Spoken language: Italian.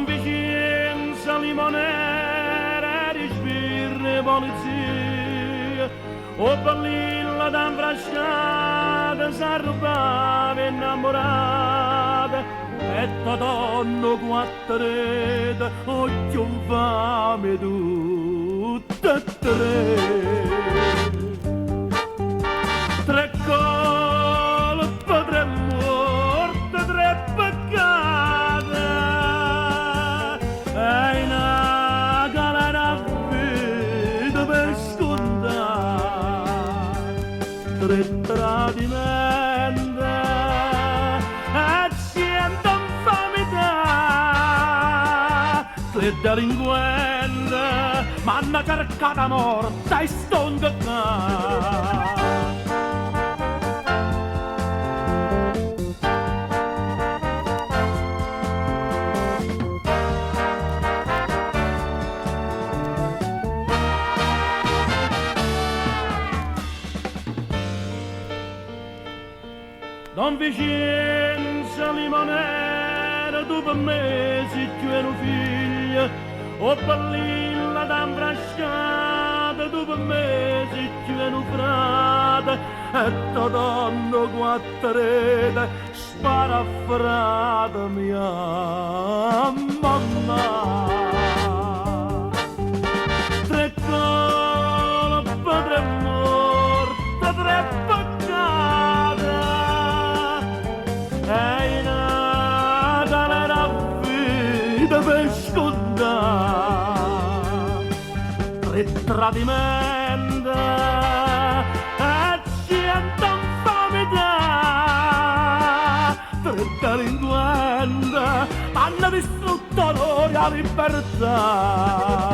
Don Vicenza, limonera, di sbirre, polizia, o ballilla d'anfrasciata, s'arrubava innamorata, e t'adonno quattro rete, occhio infame tutte e tre. Tre colpe, tre morte, tre peccate, e una galera vita per scontare, tre tradimenti e cento infamità, tre delinquenti m'hanno cercata morta e stonca qua. Don Vicenza, limonera, tu per me sei più un figlio, o ballilla d'anfrasciata, tu per me sei più un frate, e t'adonno quattro rete, spara a frate mia mamma. Tre colpe, tre morte, tre peccate, e una galera vita per scontare, tre tradimenti e cento infamità, tre delinquenti hanno distrutto l'ora libertà.